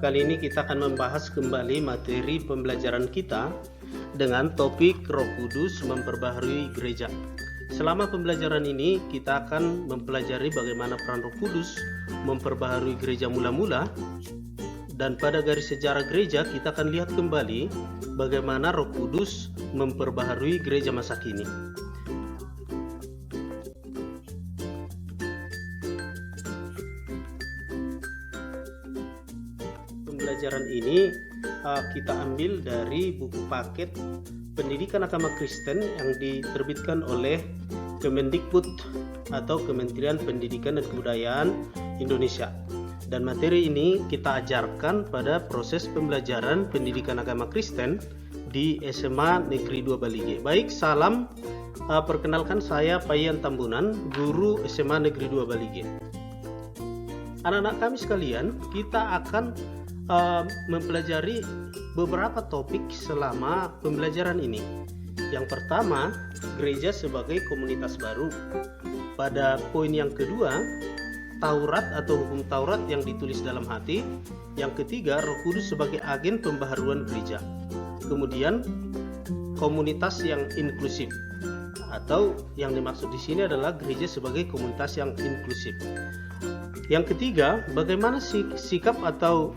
Kali ini kita akan membahas kembali materi pembelajaran kita dengan topik Roh Kudus memperbaharui gereja. Selama pembelajaran ini kita akan mempelajari bagaimana peran Roh Kudus memperbaharui gereja mula-mula, dan pada garis sejarah gereja kita akan lihat kembali bagaimana Roh Kudus memperbaharui gereja masa kini. Pembelajaran ini kita ambil dari buku paket Pendidikan Agama Kristen yang diterbitkan oleh Kemendikbud atau Kementerian Pendidikan dan Kebudayaan Indonesia. Dan materi ini kita ajarkan pada proses pembelajaran pendidikan agama Kristen di SMA Negeri 2 Balige. Baik, salam. Perkenalkan, saya Payan Tambunan, guru SMA Negeri 2 Balige. Anak-anak kami sekalian, kita akan mempelajari beberapa topik selama pembelajaran ini. Yang pertama, gereja sebagai komunitas baru. Pada poin yang kedua, Taurat atau hukum Taurat yang ditulis dalam hati. Yang ketiga, Roh Kudus sebagai agen pembaharuan gereja. Kemudian, komunitas yang inklusif, atau yang dimaksud di sini adalah gereja sebagai komunitas yang inklusif. Yang ketiga, bagaimana sikap atau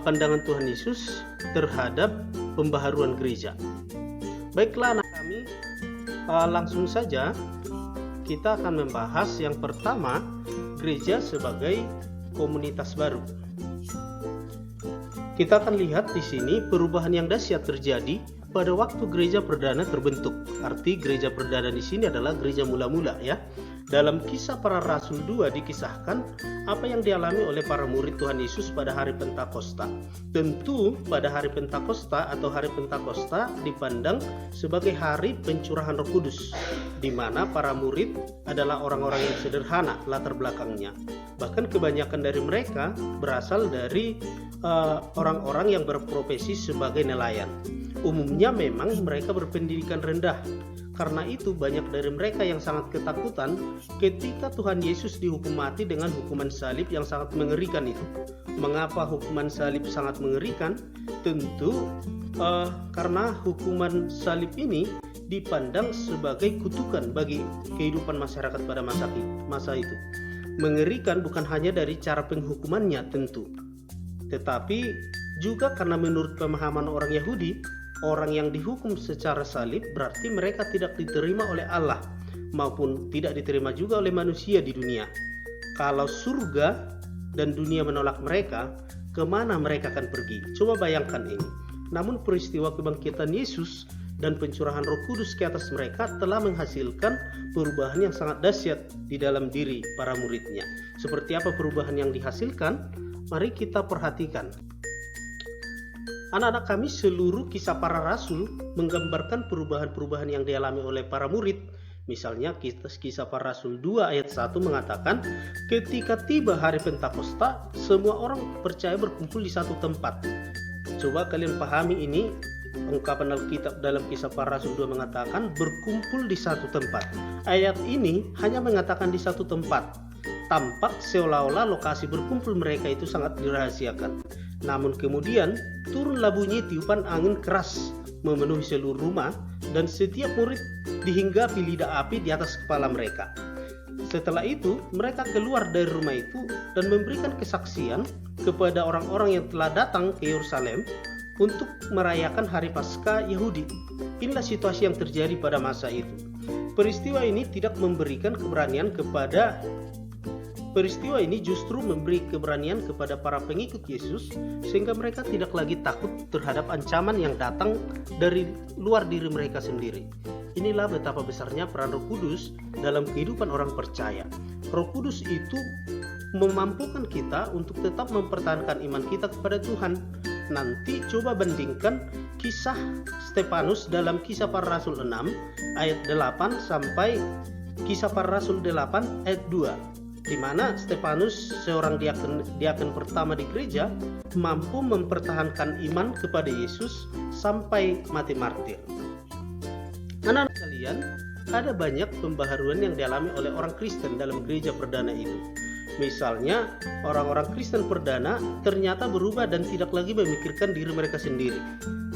pandangan Tuhan Yesus terhadap pembaharuan gereja. Baiklah anak kami, langsung saja kita akan membahas yang pertama, gereja sebagai komunitas baru. Kita akan lihat di sini perubahan yang dahsyat terjadi pada waktu gereja perdana terbentuk. Arti gereja perdana di sini adalah gereja mula-mula, ya. Dalam Kisah Para Rasul 2 dikisahkan apa yang dialami oleh para murid Tuhan Yesus pada hari Pentakosta. Tentu pada hari Pentakosta atau hari Pentakosta dipandang sebagai hari pencurahan Roh Kudus, di mana para murid adalah orang-orang yang sederhana latar belakangnya. Bahkan kebanyakan dari mereka berasal dari orang-orang yang berprofesi sebagai nelayan. Umumnya memang mereka berpendidikan rendah. Karena itu banyak dari mereka yang sangat ketakutan ketika Tuhan Yesus dihukum mati dengan hukuman salib yang sangat mengerikan itu. Mengapa hukuman salib sangat mengerikan? Tentu karena hukuman salib ini dipandang sebagai kutukan bagi kehidupan masyarakat pada masa itu. Mengerikan bukan hanya dari cara penghukumannya tentu, tetapi juga karena menurut pemahaman orang Yahudi, orang yang dihukum secara salib berarti mereka tidak diterima oleh Allah maupun tidak diterima juga oleh manusia di dunia. Kalau surga dan dunia menolak mereka, kemana mereka akan pergi? Coba bayangkan ini. Namun peristiwa kebangkitan Yesus dan pencurahan Roh Kudus ke atas mereka telah menghasilkan perubahan yang sangat dahsyat di dalam diri para muridnya. Seperti apa perubahan yang dihasilkan? Mari kita perhatikan. Anak-anak kami, seluruh Kisah Para Rasul menggambarkan perubahan-perubahan yang dialami oleh para murid. Misalnya Kisah Para Rasul 2 ayat 1 mengatakan, ketika tiba hari Pentakosta, semua orang percaya berkumpul di satu tempat. Coba kalian pahami ini, ungkapan Alkitab dalam Kisah Para Rasul 2 mengatakan berkumpul di satu tempat. Ayat ini hanya mengatakan di satu tempat. Tampak seolah-olah lokasi berkumpul mereka itu sangat dirahasiakan. Namun kemudian turunlah bunyi tiupan angin keras memenuhi seluruh rumah, dan setiap murid dihinggapi lidah api di atas kepala mereka. Setelah itu mereka keluar dari rumah itu dan memberikan kesaksian kepada orang-orang yang telah datang ke Yerusalem untuk merayakan hari Paskah Yahudi. Inilah situasi yang terjadi pada masa itu. Peristiwa ini justru memberi keberanian kepada para pengikut Yesus, sehingga mereka tidak lagi takut terhadap ancaman yang datang dari luar diri mereka sendiri. Inilah betapa besarnya peran Roh Kudus dalam kehidupan orang percaya. Roh Kudus itu memampukan kita untuk tetap mempertahankan iman kita kepada Tuhan. Nanti coba bandingkan kisah Stefanus dalam Kisah Para Rasul 6 ayat 8 sampai Kisah Para Rasul 8 ayat 2. Di mana Stefanus, seorang diaken pertama di gereja, mampu mempertahankan iman kepada Yesus sampai mati martir. Anak-anak sekalian, ada banyak pembaharuan yang dialami oleh orang Kristen dalam gereja perdana itu. Misalnya, orang-orang Kristen perdana ternyata berubah dan tidak lagi memikirkan diri mereka sendiri.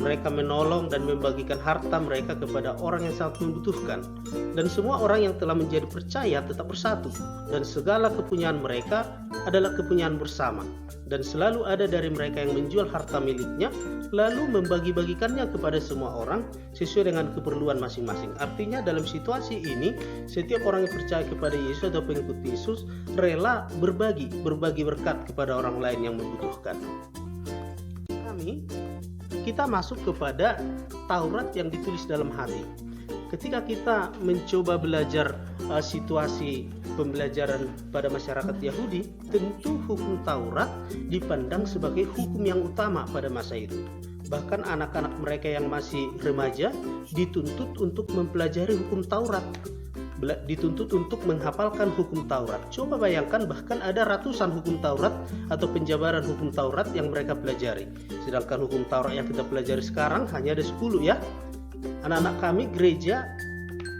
Mereka menolong dan membagikan harta mereka kepada orang yang sangat membutuhkan. Dan semua orang yang telah menjadi percaya tetap bersatu. Dan segala kepunyaan mereka adalah kepunyaan bersama. Dan selalu ada dari mereka yang menjual harta miliknya, lalu membagi-bagikannya kepada semua orang sesuai dengan keperluan masing-masing. Artinya dalam situasi ini, setiap orang yang percaya kepada Yesus atau pengikut Yesus rela berbagi berkat kepada orang lain yang membutuhkan. Kita masuk kepada Taurat yang ditulis dalam hati. Ketika kita mencoba belajar situasi pembelajaran pada masyarakat Yahudi, tentu hukum Taurat dipandang sebagai hukum yang utama pada masa itu. Bahkan anak-anak mereka yang masih remaja dituntut untuk mempelajari hukum Taurat, dituntut untuk menghafalkan hukum Taurat. Coba bayangkan, bahkan ada ratusan hukum Taurat atau penjabaran hukum Taurat yang mereka pelajari. Sedangkan hukum Taurat yang kita pelajari sekarang hanya ada 10 ya. Anak-anak kami gereja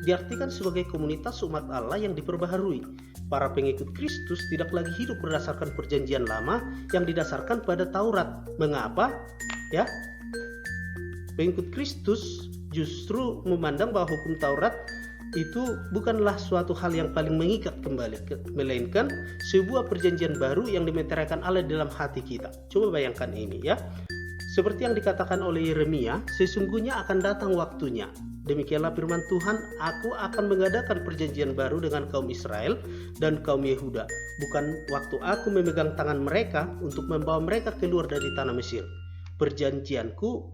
diartikan sebagai komunitas umat Allah yang diperbaharui. Para pengikut Kristus tidak lagi hidup berdasarkan perjanjian lama yang didasarkan pada Taurat. Mengapa? Ya, pengikut Kristus justru memandang bahwa hukum Taurat itu bukanlah suatu hal yang paling mengikat kembali, melainkan sebuah perjanjian baru yang dimeteraikan Allah dalam hati kita. Coba bayangkan ini ya. Seperti yang dikatakan oleh Yeremia, sesungguhnya akan datang waktunya. Demikianlah firman Tuhan, aku akan mengadakan perjanjian baru dengan kaum Israel dan kaum Yehuda. Bukan waktu aku memegang tangan mereka untuk membawa mereka keluar dari tanah Mesir. Perjanjianku,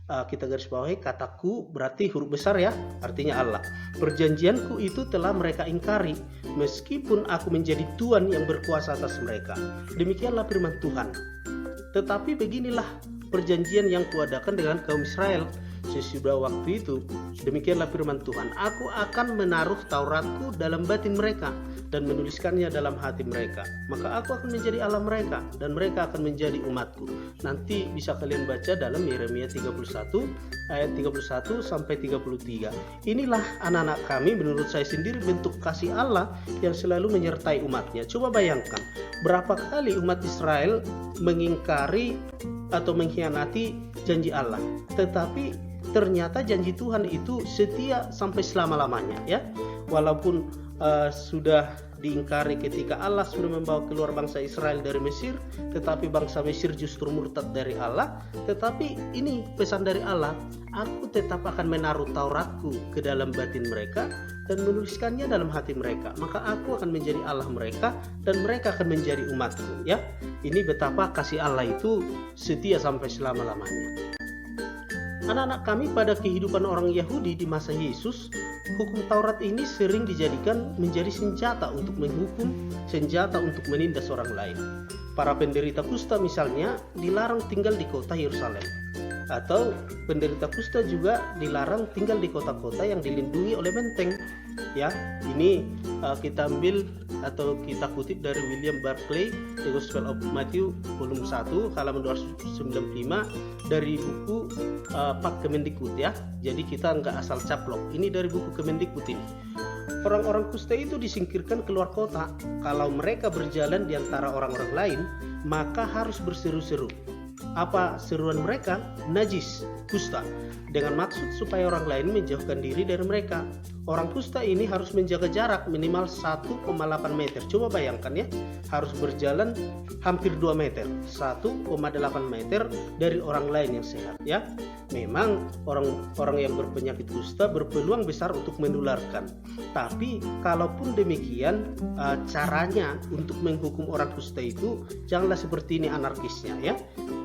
kita garis bawahi kataku berarti huruf besar ya, artinya Allah. Perjanjianku itu telah mereka ingkari, meskipun aku menjadi Tuhan yang berkuasa atas mereka. Demikianlah firman Tuhan. Tetapi beginilah perjanjian yang kuadakan dengan kaum Israel sesudah waktu itu. Demikianlah firman Tuhan, aku akan menaruh Tauratku dalam batin mereka dan menuliskannya dalam hati mereka. Maka aku akan menjadi Allah mereka dan mereka akan menjadi umatku. Nanti bisa kalian baca dalam Yeremia 31 ayat 31 sampai 33. Inilah anak-anak kami, menurut saya sendiri, bentuk kasih Allah yang selalu menyertai umatnya. Coba bayangkan, berapa kali umat Israel mengingkari atau mengkhianati janji Allah, tetapi ternyata janji Tuhan itu setia sampai selama-lamanya ya. Walaupun sudah diingkari ketika Allah sudah membawa keluar bangsa Israel dari Mesir, tetapi bangsa Mesir justru murtad dari Allah. Tetapi ini pesan dari Allah, aku tetap akan menaruh Tauratku ke dalam batin mereka dan menuliskannya dalam hati mereka. Maka aku akan menjadi Allah mereka dan mereka akan menjadi umatku ya. Ini betapa kasih Allah itu setia sampai selama-lamanya. Anak-anak kami, pada kehidupan orang Yahudi di masa Yesus, hukum Taurat ini sering dijadikan menjadi senjata untuk menghukum, senjata untuk menindas orang lain. Para penderita kusta misalnya dilarang tinggal di kota Yerusalem, atau penderita kusta juga dilarang tinggal di kota-kota yang dilindungi oleh benteng. Ya, ini kita ambil atau kita kutip dari William Barclay, The Gospel of Matthew volume 1 halaman 295 dari buku Pak Kemendikbud ya. Jadi kita nggak asal caplok. Ini dari buku Kemendikbud ini. Orang-orang kusta itu disingkirkan keluar kota. Kalau mereka berjalan di antara orang-orang lain, maka harus berseru-seru. Apa seruan mereka? Najis, kusta, dengan maksud supaya orang lain menjauhkan diri dari mereka. Orang kusta ini harus menjaga jarak minimal 1,8 meter. Coba bayangkan ya, harus berjalan hampir 2 meter, 1,8 meter dari orang lain yang sehat ya. Memang orang yang berpenyakit kusta berpeluang besar untuk menularkan. Tapi kalaupun demikian, caranya untuk menghukum orang kusta itu janganlah seperti ini anarkisnya ya.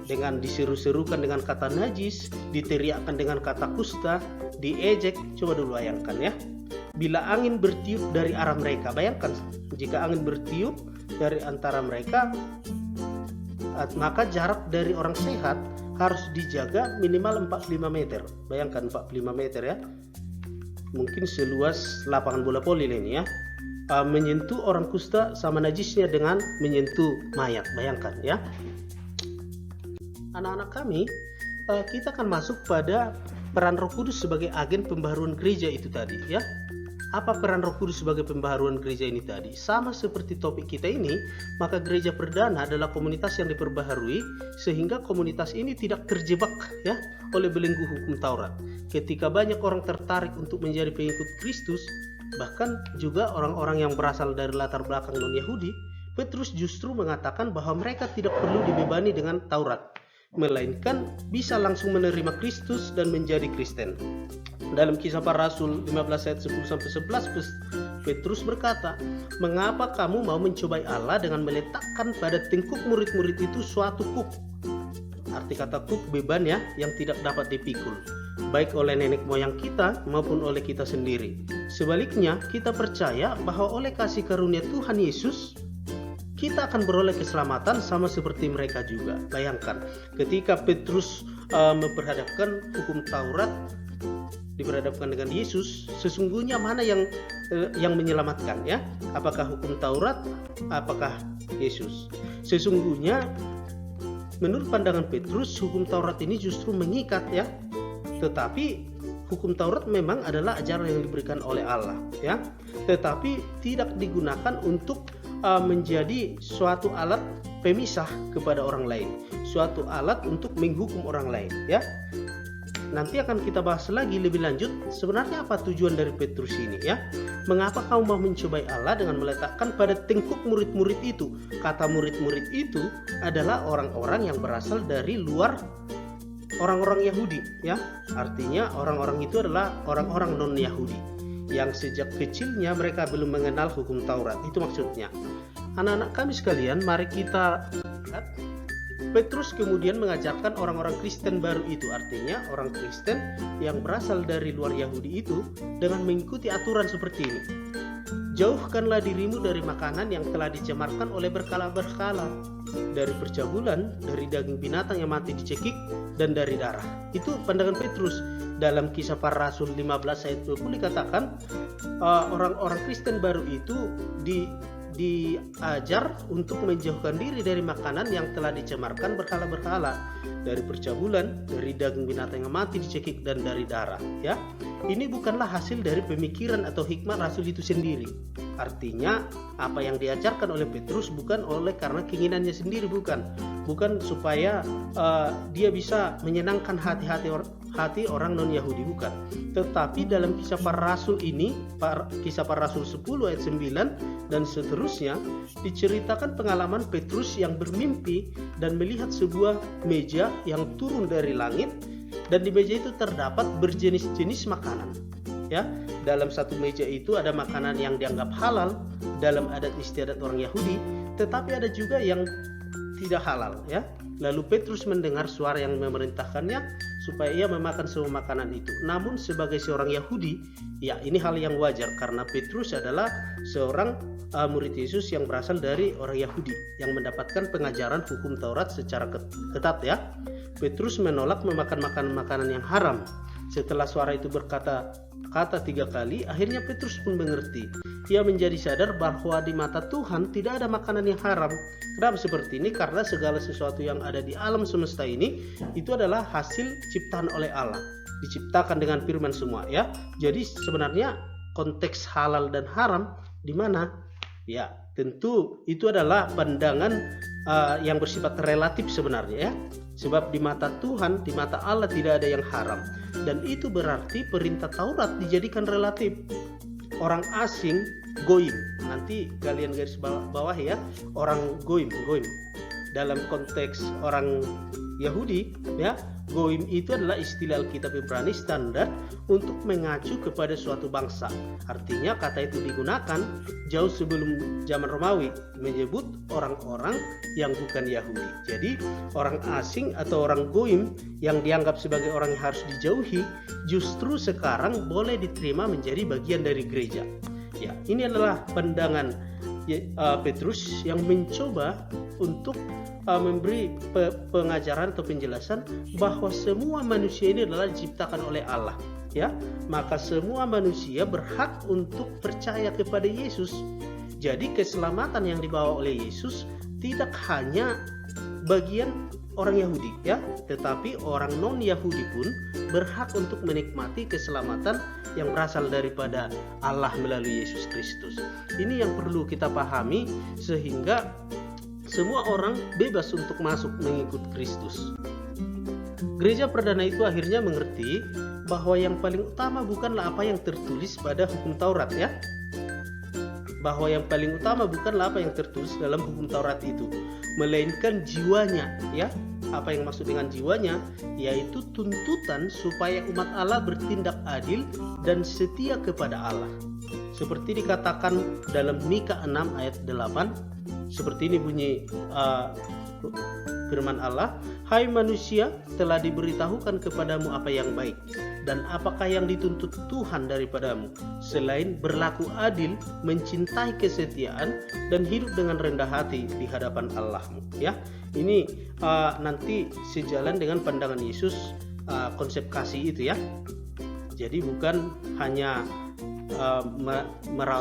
Dengan diseru-serukan dengan kata najis, diteriakkan dengan kata kusta, diejek. Coba dulu bayangkan ya. Bila angin bertiup dari arah mereka, bayangkan jika angin bertiup dari antara mereka, maka jarak dari orang sehat harus dijaga minimal 45 meter. Bayangkan 45 meter ya. Mungkin seluas lapangan bola voli ini ya. Menyentuh orang kusta sama najisnya dengan menyentuh mayat. Bayangkan ya. Anak-anak kami, kita akan masuk pada peran Roh Kudus sebagai agen pembaharuan gereja itu tadi ya. Apa peran Roh Kudus sebagai pembaharuan gereja ini tadi? Sama seperti topik kita ini, maka gereja perdana adalah komunitas yang diperbaharui sehingga komunitas ini tidak terjebak ya oleh belenggu hukum Taurat. Ketika banyak orang tertarik untuk menjadi pengikut Kristus, bahkan juga orang-orang yang berasal dari latar belakang non-Yahudi, Petrus justru mengatakan bahwa mereka tidak perlu dibebani dengan Taurat, melainkan bisa langsung menerima Kristus dan menjadi Kristen. Dalam Kisah Para Rasul 15 ayat 10-11, Petrus berkata, "Mengapa kamu mau mencobai Allah dengan meletakkan pada tengkuk murid-murid itu suatu kuk?" Arti kata kuk beban ya, yang tidak dapat dipikul, baik oleh nenek moyang kita maupun oleh kita sendiri. Sebaliknya, kita percaya bahwa oleh kasih karunia Tuhan Yesus, kita akan beroleh keselamatan sama seperti mereka juga. Bayangkan, ketika Petrus memperhadapkan hukum Taurat diperhadapkan dengan Yesus, sesungguhnya mana yang menyelamatkan ya? Apakah hukum Taurat? Apakah Yesus? Sesungguhnya menurut pandangan Petrus, hukum Taurat ini justru mengikat ya. Tetapi hukum Taurat memang adalah ajaran yang diberikan oleh Allah ya. Tetapi tidak digunakan untuk menjadi suatu alat pemisah kepada orang lain, suatu alat untuk menghukum orang lain ya. Nanti akan kita bahas lagi lebih lanjut sebenarnya apa tujuan dari Petrus ini ya. Mengapa kamu mau mencobai Allah dengan meletakkan pada tengkuk murid-murid itu? Kata murid-murid itu adalah orang-orang yang berasal dari luar orang-orang Yahudi ya. Artinya orang-orang itu adalah orang-orang non-Yahudi yang sejak kecilnya mereka belum mengenal hukum Taurat. Itu maksudnya. Anak-anak kami sekalian, mari kita lihat Petrus kemudian mengajarkan orang-orang Kristen baru itu, artinya orang Kristen yang berasal dari luar Yahudi itu, dengan mengikuti aturan seperti ini. Jauhkanlah dirimu dari makanan yang telah dicemarkan oleh berkala-berkala, dari percabulan, dari daging binatang yang mati dicekik, dan dari darah. Itu pandangan Petrus. Dalam Kisah Para Rasul 15 ayat 20 dikatakan orang-orang Kristen baru itu diajar untuk menjauhkan diri dari makanan yang telah dicemarkan berkala-berkala, dari percabulan, dari daging binatang yang mati dicekik, dan dari darah ya. Ini bukanlah hasil dari pemikiran atau hikmat Rasul itu sendiri. Artinya apa yang diajarkan oleh Petrus bukan oleh karena keinginannya sendiri, bukan supaya dia bisa menyenangkan hati orang non-Yahudi, bukan. Tetapi dalam Kisah Para Rasul ini, Kisah Para Rasul 10 ayat 9 dan seterusnya, diceritakan pengalaman Petrus yang bermimpi dan melihat sebuah meja yang turun dari langit, dan di meja itu terdapat berjenis-jenis makanan ya. Dalam satu meja itu ada makanan yang dianggap halal dalam adat istiadat orang Yahudi, tetapi ada juga yang tidak halal ya. Lalu Petrus mendengar suara yang memerintahkannya supaya ia memakan semua makanan itu. Namun sebagai seorang Yahudi, ya ini hal yang wajar karena Petrus adalah seorang murid Yesus yang berasal dari orang Yahudi yang mendapatkan pengajaran hukum Taurat secara ketat ya. Petrus menolak memakan makanan yang haram. Setelah suara itu berkata 3 kali, akhirnya Petrus pun mengerti. Ia menjadi sadar bahwa di mata Tuhan tidak ada makanan yang haram. Kenapa seperti ini? Karena segala sesuatu yang ada di alam semesta ini itu adalah hasil ciptaan oleh Allah, diciptakan dengan firman semua ya. Jadi sebenarnya konteks halal dan haram di mana? Ya, tentu itu adalah pandangan yang bersifat relatif sebenarnya ya. Sebab di mata Tuhan, di mata Allah tidak ada yang haram. Dan itu berarti perintah Taurat dijadikan relatif. Orang asing, goim. Nanti kalian garis bawah ya, orang goim. Dalam konteks orang Yahudi ya, goim itu adalah istilah Alkitab Ibrani standar untuk mengacu kepada suatu bangsa. Artinya kata itu digunakan jauh sebelum zaman Romawi menyebut orang-orang yang bukan Yahudi. Jadi orang asing atau orang goim yang dianggap sebagai orang yang harus dijauhi justru sekarang boleh diterima menjadi bagian dari gereja. Ya, ini adalah pandangan Petrus yang mencoba untuk memberi pengajaran atau penjelasan bahwa semua manusia ini adalah diciptakan oleh Allah ya. Maka semua manusia berhak untuk percaya kepada Yesus. Jadi keselamatan yang dibawa oleh Yesus tidak hanya bagian orang Yahudi ya, tetapi orang non-Yahudi pun berhak untuk menikmati keselamatan yang berasal daripada Allah melalui Yesus Kristus. Ini yang perlu kita pahami sehingga semua orang bebas untuk masuk mengikut Kristus. Gereja perdana itu akhirnya mengerti bahwa yang paling utama bukanlah apa yang tertulis pada hukum Taurat, ya. Bahwa yang paling utama bukanlah apa yang tertulis dalam hukum Taurat itu, melainkan jiwanya, ya. Apa yang maksud dengan jiwanya? Yaitu tuntutan supaya umat Allah bertindak adil dan setia kepada Allah. Seperti dikatakan dalam Mika 6 ayat 8, seperti ini bunyi firman Allah, "Hai manusia, telah diberitahukan kepadamu apa yang baik, dan apakah yang dituntut Tuhan daripadamu, selain berlaku adil, mencintai kesetiaan, dan hidup dengan rendah hati di hadapan Allahmu." Ya, ini nanti sejalan dengan pandangan Yesus konsep kasih itu, ya. Jadi bukan hanya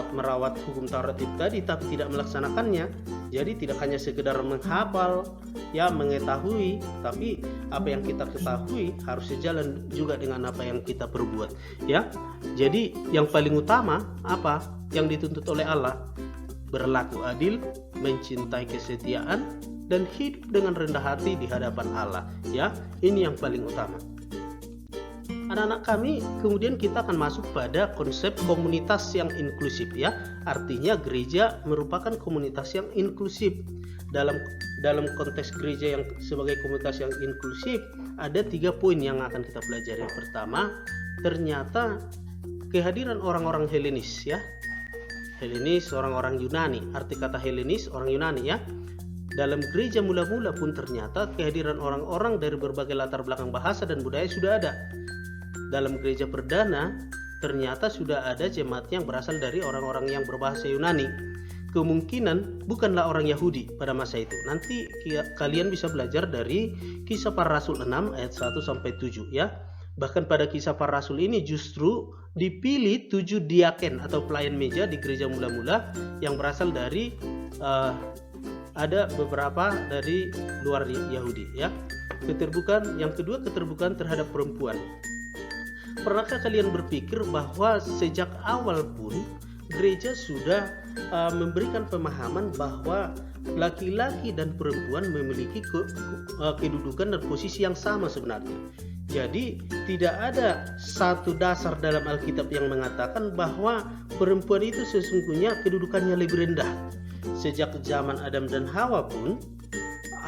merawat hukum Taurat itu tadi, tapi tidak melaksanakannya. Jadi tidak hanya sekedar menghafal, ya, mengetahui, tapi apa yang kita ketahui harus sejalan juga dengan apa yang kita perbuat, ya. Jadi yang paling utama apa yang dituntut oleh Allah? Berlaku adil, mencintai kesetiaan, dan hidup dengan rendah hati di hadapan Allah, ya. Ini yang paling utama. Anak-anak kami, kemudian kita akan masuk pada konsep komunitas yang inklusif, ya. Artinya gereja merupakan komunitas yang inklusif. Dalam konteks gereja yang sebagai komunitas yang inklusif, ada 3 poin yang akan kita pelajari. Yang pertama, ternyata kehadiran orang-orang Helenis, ya. Helenis, orang-orang Yunani. Arti kata Helenis, orang Yunani, ya. Dalam gereja mula-mula pun ternyata kehadiran orang-orang dari berbagai latar belakang bahasa dan budaya sudah ada. Dalam gereja perdana ternyata sudah ada jemaat yang berasal dari orang-orang yang berbahasa Yunani. Kemungkinan bukanlah orang Yahudi pada masa itu. Nanti kalian bisa belajar dari Kisah Para Rasul 6 ayat 1-7, ya. Bahkan pada Kisah Para Rasul ini justru dipilih 7 diaken atau pelayan meja di gereja mula-mula yang berasal dari ada beberapa dari luar Yahudi, ya. Keterbukaan yang kedua, keterbukaan terhadap perempuan. Pernahkah kalian berpikir bahwa sejak awal pun gereja sudah memberikan pemahaman bahwa laki-laki dan perempuan memiliki kedudukan dan posisi yang sama sebenarnya. Jadi tidak ada satu dasar dalam Alkitab yang mengatakan bahwa perempuan itu sesungguhnya kedudukannya lebih rendah. Sejak zaman Adam dan Hawa pun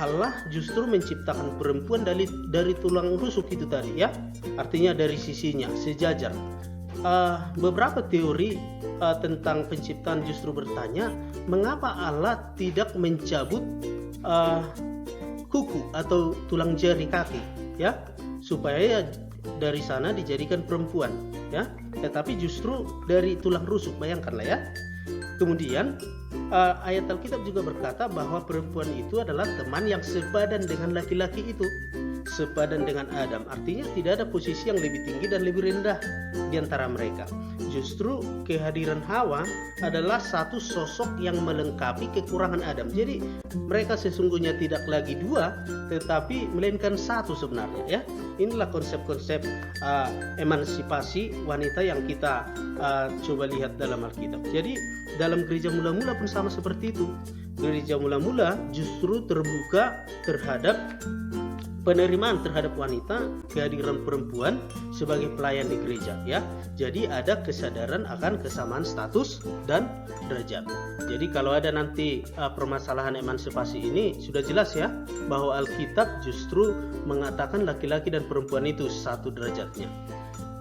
Allah justru menciptakan perempuan dari tulang rusuk itu tadi, ya. Artinya dari sisinya sejajar. Beberapa teori tentang penciptaan justru bertanya, mengapa Allah tidak mencabut kuku atau tulang jari kaki, ya, supaya dari sana dijadikan perempuan, ya. Tetapi justru dari tulang rusuk, bayangkanlah, ya. Kemudian ayat Alkitab juga berkata bahwa perempuan itu adalah teman yang sepadan dengan laki-laki itu, sepadan dengan Adam. Artinya tidak ada posisi yang lebih tinggi dan lebih rendah di antara mereka. Justru kehadiran Hawa adalah satu sosok yang melengkapi kekurangan Adam. Jadi mereka sesungguhnya tidak lagi dua, tetapi melainkan satu sebenarnya, ya. Inilah konsep-konsep emansipasi wanita yang kita coba lihat dalam Alkitab. Jadi dalam gereja mula-mula pun sama seperti itu. Gereja mula-mula justru terbuka terhadap penerimaan terhadap wanita, kehadiran perempuan sebagai pelayan di gereja, ya. Jadi ada kesadaran akan kesamaan status dan derajat. Jadi kalau ada nanti permasalahan emansipasi ini sudah jelas, ya, bahwa Alkitab justru mengatakan laki-laki dan perempuan itu satu derajatnya.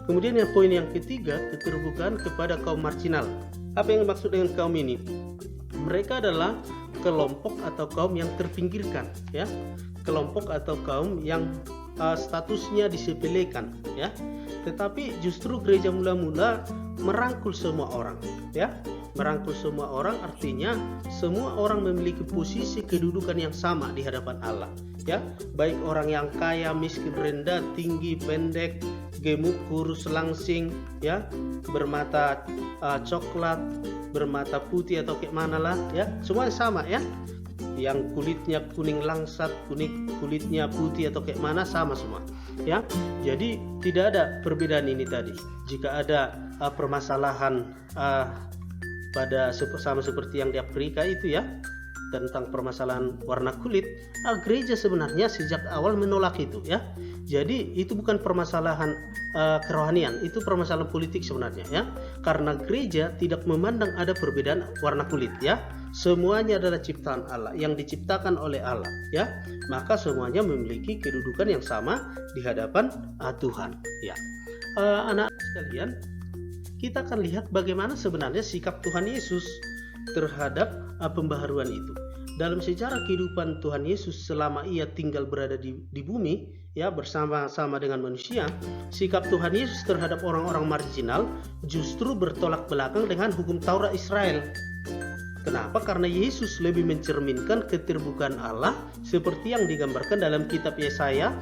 Kemudian yang poin yang ketiga, keterbukaan kepada kaum marginal. Apa yang dimaksud dengan kaum ini? Mereka adalah kelompok atau kaum yang terpinggirkan, ya. Kelompok atau kaum yang statusnya disepelekan, ya. Tetapi justru gereja mula-mula merangkul semua orang, ya. Merangkul semua orang artinya semua orang memiliki posisi kedudukan yang sama di hadapan Allah, ya. Baik orang yang kaya, miskin, rendah, tinggi, pendek, gemuk, kurus, langsing, ya, bermata coklat, bermata putih atau kayak mana lah, ya, semuanya sama, ya. Yang kulitnya kuning langsat, kulitnya putih atau kayak mana, sama semua, ya. Jadi tidak ada perbedaan ini tadi. Jika ada permasalahan pada sama seperti yang di Afrika itu ya, tentang permasalahan warna kulit, gereja sebenarnya sejak awal menolak itu ya. Jadi itu bukan permasalahan kerohanian, itu permasalahan politik sebenarnya ya. Karena gereja tidak memandang ada perbedaan warna kulit ya. Semuanya adalah ciptaan Allah yang diciptakan oleh Allah ya. Maka semuanya memiliki kedudukan yang sama di hadapan Tuhan ya. Anak-anak sekalian, kita akan lihat bagaimana sebenarnya sikap Tuhan Yesus terhadap pembaharuan itu. Dalam sejarah kehidupan Tuhan Yesus selama ia tinggal berada di bumi ya, bersama-sama dengan manusia, sikap Tuhan Yesus terhadap orang-orang marginal justru bertolak belakang dengan hukum Taurat Israel. Kenapa? Karena Yesus lebih mencerminkan keterbukaan Allah seperti yang digambarkan dalam kitab Yesaya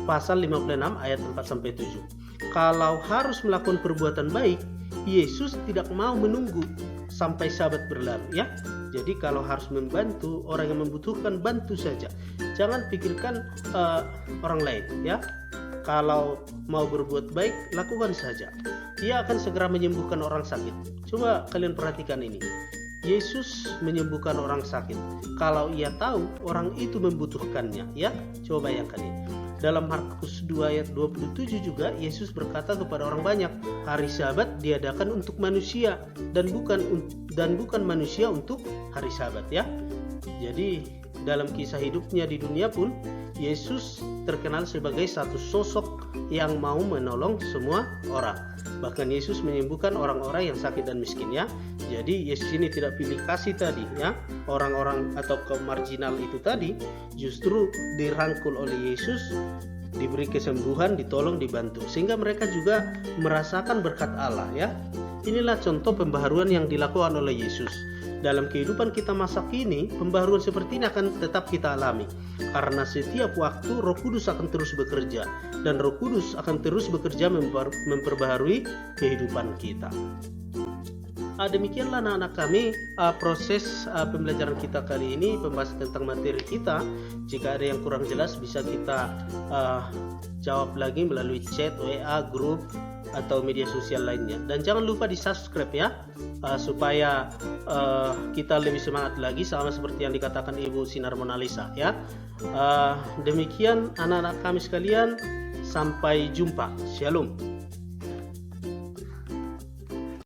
pasal 56 ayat 4-7. Kalau harus melakukan perbuatan baik, Yesus tidak mau menunggu sampai sabat berlalu ya. Jadi kalau harus membantu orang yang membutuhkan, bantu saja. Jangan pikirkan orang lain ya. Kalau mau berbuat baik, lakukan saja. Ia akan segera menyembuhkan orang sakit. Coba kalian perhatikan ini. Yesus menyembuhkan orang sakit kalau ia tahu orang itu membutuhkannya ya. Coba bayangkan ini. Dalam Markus 2 ayat 27 juga Yesus berkata kepada orang banyak, hari Sabat diadakan untuk manusia dan bukan manusia untuk hari Sabat ya. Jadi dalam kisah hidupnya di dunia pun Yesus terkenal sebagai satu sosok yang mau menolong semua orang. Bahkan Yesus menyembuhkan orang-orang yang sakit dan miskin ya. Jadi Yesus ini tidak pilih kasih tadi ya. Orang-orang atau kaum marginal itu tadi justru dirangkul oleh Yesus, diberi kesembuhan, ditolong, dibantu, sehingga mereka juga merasakan berkat Allah ya. Inilah contoh pembaharuan yang dilakukan oleh Yesus. Dalam kehidupan kita masa kini, pembaharuan seperti ini akan tetap kita alami. Karena setiap waktu Roh Kudus akan terus bekerja, dan Roh Kudus akan terus bekerja memperbaharui kehidupan kita. Demikianlah anak-anak kami proses pembelajaran kita kali ini, pembahasan tentang materi kita. Jika ada yang kurang jelas bisa kita jawab lagi melalui chat, WA, grup, atau media sosial lainnya. Dan jangan lupa di subscribe ya, supaya kita lebih semangat lagi, sama seperti yang dikatakan Ibu Sinar Monalisa ya. Demikian anak-anak kami sekalian, sampai jumpa. Shalom.